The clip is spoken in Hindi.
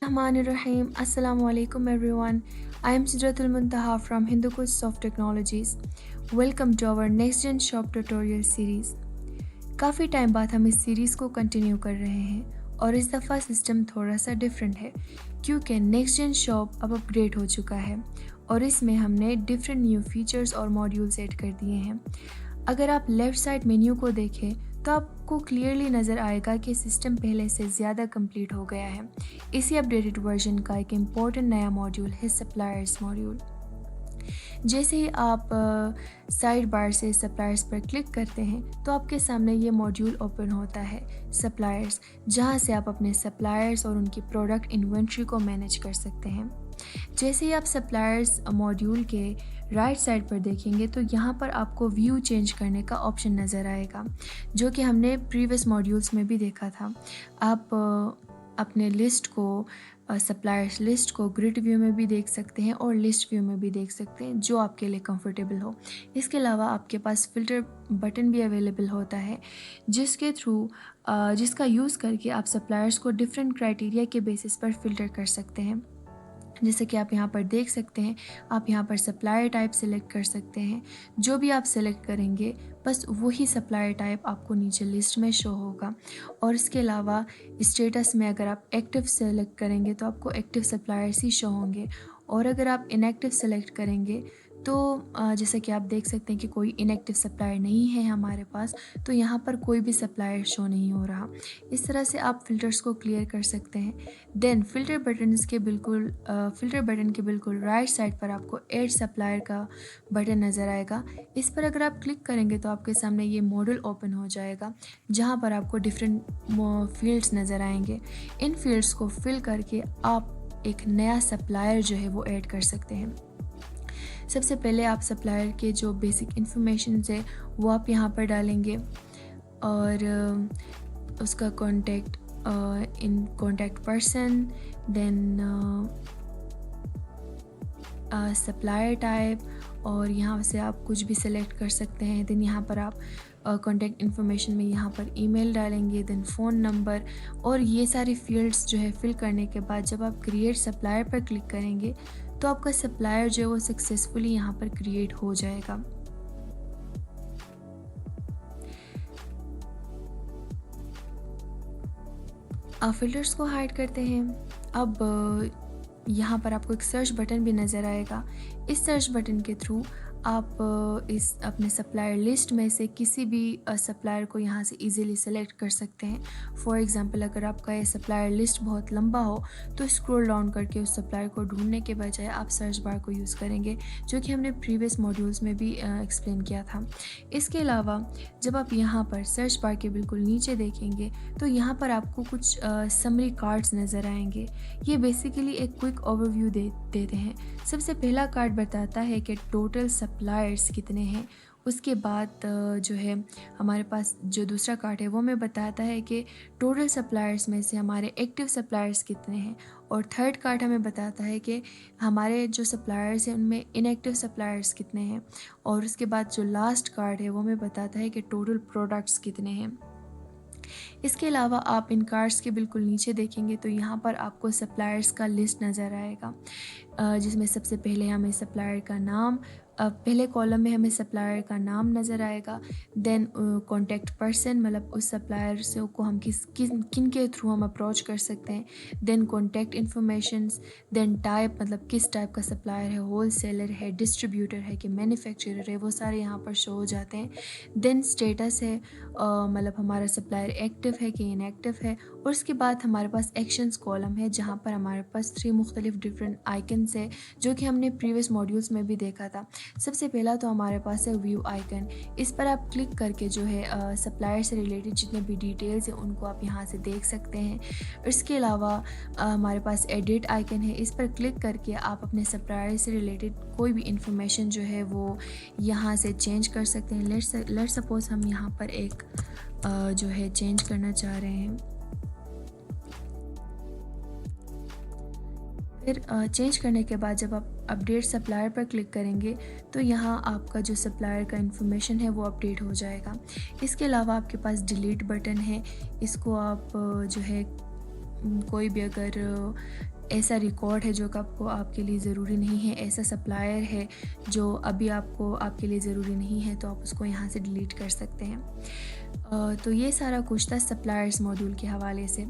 Rahmanirrahim. Assalamu alaikum everyone. I am Sidratul Muntaha from Hindukush Soft Technologies. Welcome to our next gen shop tutorial series. काफ़ी टाइम बाद हम इस सीरीज़ को कंटिन्यू कर रहे हैं और इस दफ़ा सिस्टम थोड़ा सा डिफरेंट है क्योंकि नेक्स्ट जेन शॉप अब अपग्रेड हो चुका है और इसमें हमने डिफरेंट न्यू फीचर्स और मॉड्यूल्स ऐड कर दिए हैं। अगर आप लेफ़्ट साइड मेन्यू को देखें तो आपको क्लियरली नज़र आएगा कि सिस्टम पहले से ज़्यादा कंप्लीट हो गया है। इसी अपडेटेड वर्जन का एक इम्पॉर्टेंट नया मॉड्यूल है सप्लायर्स मॉड्यूल। जैसे ही आप साइड बार से सप्लायर्स पर क्लिक करते हैं तो आपके सामने ये मॉड्यूल ओपन होता है सप्लायर्स, जहाँ से आप अपने सप्लायर्स और उनकी प्रोडक्ट इन्वेंट्री को मैनेज कर सकते हैं। जैसे ही आप सप्लायर्स मॉड्यूल के राइट साइड पर देखेंगे तो यहाँ पर आपको व्यू चेंज करने का ऑप्शन नज़र आएगा, जो कि हमने प्रीवियस मॉड्यूल्स में भी देखा था। आप अपने लिस्ट को सप्लायर्स लिस्ट को ग्रिड व्यू में भी देख सकते हैं और लिस्ट व्यू में भी देख सकते हैं, जो आपके लिए कंफर्टेबल हो। इसके अलावा आपके पास फ़िल्टर बटन भी अवेलेबल होता है, जिसके थ्रू जिसका यूज़ करके आप सप्लायर्स को डिफरेंट क्राइटेरिया के बेसिस पर फ़िल्टर कर सकते हैं। जैसे कि आप यहाँ पर देख सकते हैं, आप यहाँ पर सप्लायर टाइप सेलेक्ट कर सकते हैं। जो भी आप सेलेक्ट करेंगे बस वही सप्लायर टाइप आपको नीचे लिस्ट में शो होगा। और इसके अलावा स्टेटस में अगर आप एक्टिव सेलेक्ट करेंगे तो आपको एक्टिव सप्लायर्स ही शो होंगे, और अगर आप इनएक्टिव सेलेक्ट करेंगे तो जैसे कि आप देख सकते हैं कि कोई इनएक्टिव सप्लायर नहीं है हमारे पास, तो यहाँ पर कोई भी सप्लायर शो नहीं हो रहा। इस तरह से आप फ़िल्टर्स को क्लियर कर सकते हैं। देन फ़िल्टर बटन के बिल्कुल राइट साइड पर आपको ऐड सप्लायर का बटन नज़र आएगा। इस पर अगर आप क्लिक करेंगे तो आपके सामने ये मॉडल ओपन हो जाएगा, जहाँ पर आपको डिफरेंट फील्ड्स नज़र आएंगे। इन फील्ड्स को फिल करके आप एक नया सप्लायर जो है वो ऐड कर सकते हैं। सबसे पहले आप सप्लायर के जो बेसिक इन्फॉर्मेशन है वो आप यहाँ पर डालेंगे, और उसका contact person, then supplier type, और यहाँ से आप कुछ भी सिलेक्ट कर सकते हैं। देन यहाँ पर आप कॉन्टैक्ट इन्फॉर्मेशन में यहाँ पर ईमेल डालेंगे, देन फ़ोन नंबर, और ये सारी फील्ड्स जो है फिल करने के बाद जब आप क्रिएट सप्लायर पर क्लिक करेंगे तो आपका सप्लायर जो है वो सक्सेसफुली यहाँ पर क्रिएट हो जाएगा। आप फिल्टर्स को हाइड करते हैं। अब यहाँ पर आपको एक सर्च बटन भी नज़र आएगा। इस सर्च बटन के थ्रू आप इस अपने सप्लायर लिस्ट में से किसी भी सप्लायर को यहाँ से इजीली सेलेक्ट कर सकते हैं। फॉर एग्जांपल, अगर आपका ये सप्लायर लिस्ट बहुत लंबा हो तो स्क्रॉल डाउन करके उस सप्लायर को ढूंढने के बजाय आप सर्च बार को यूज़ करेंगे, जो कि हमने प्रीवियस मॉड्यूल्स में भी एक्सप्लेन किया था। इसके अलावा जब आप यहाँ पर सर्च बार के बिल्कुल नीचे देखेंगे तो यहाँ पर आपको कुछ समरी कार्ड्स नज़र आएंगे। ये बेसिकली एक क्विक ओवरव्यू देते हैं। सबसे पहला कार्ड बताता है कि टोटल सप्लायर्स कितने हैं। उसके बाद जो है हमारे पास जो दूसरा कार्ड है वो हमें बताता है कि टोटल सप्लायर्स में से हमारे एक्टिव सप्लायर्स कितने हैं, और थर्ड कार्ड हमें बताता है कि हमारे जो सप्लायर्स हैं उनमें इनएक्टिव सप्लायर्स कितने हैं, और उसके बाद जो लास्ट कार्ड है वो हमें बताता है कि टोटल प्रोडक्ट्स कितने हैं। इसके अलावा आप इन कार्ड्स के बिल्कुल नीचे देखेंगे तो यहाँ पर आपको सप्लायर्स का लिस्ट नज़र आएगा, जिसमें सबसे पहले हमें सप्लायर का नाम, पहले कॉलम में हमें सप्लायर का नाम नज़र आएगा। देन कॉन्टैक्ट पर्सन, मतलब उस सप्लायर से को हम किन के थ्रू हम अप्रोच कर सकते हैं। Then contact informations, then type, मतलब किस टाइप का सप्लायर है, होल सेलर है, डिस्ट्रीब्यूटर है कि मैन्युफैक्चरर है, वो सारे यहाँ पर शो हो जाते हैं। देन स्टेटस है, मतलब हमारा सप्लायर एक्टिव है कि इनएक्टिव है। और उसके बाद हमारे पास एक्शंस कॉलम है, जहाँ पर हमारे पास 3 मुख्तलिफ डिफरेंट आइकन्स है, जो कि हमने प्रीवियस मॉड्यूल्स में भी देखा था। सबसे पहला तो हमारे पास है व्यू आइकन। इस पर आप क्लिक करके जो है सप्लायर से रिलेटेड जितने भी डिटेल्स हैं उनको आप यहाँ से देख सकते हैं। इसके अलावा हमारे पास एडिट आइकन है। इस पर क्लिक करके आप अपने सप्लायर से रिलेटेड कोई भी इंफॉर्मेशन जो है वो यहाँ से चेंज कर सकते हैं। लेट्स सपोज हम यहाँ पर एक जो है चेंज करना चाह रहे हैं। फिर चेंज करने के बाद जब आप अपडेट सप्लायर पर क्लिक करेंगे तो यहाँ आपका जो सप्लायर का इन्फॉर्मेशन है वो अपडेट हो जाएगा। इसके अलावा आपके पास डिलीट बटन है। इसको आप जो है कोई भी अगर ऐसा रिकॉर्ड है जो कि आपको आपके लिए ज़रूरी नहीं है, ऐसा सप्लायर है जो अभी आपको आपके लिए ज़रूरी नहीं है, तो आप उसको यहाँ से डिलीट कर सकते हैं। तो ये सारा कुछ था सप्लायर्स मॉड्यूल के हवाले से।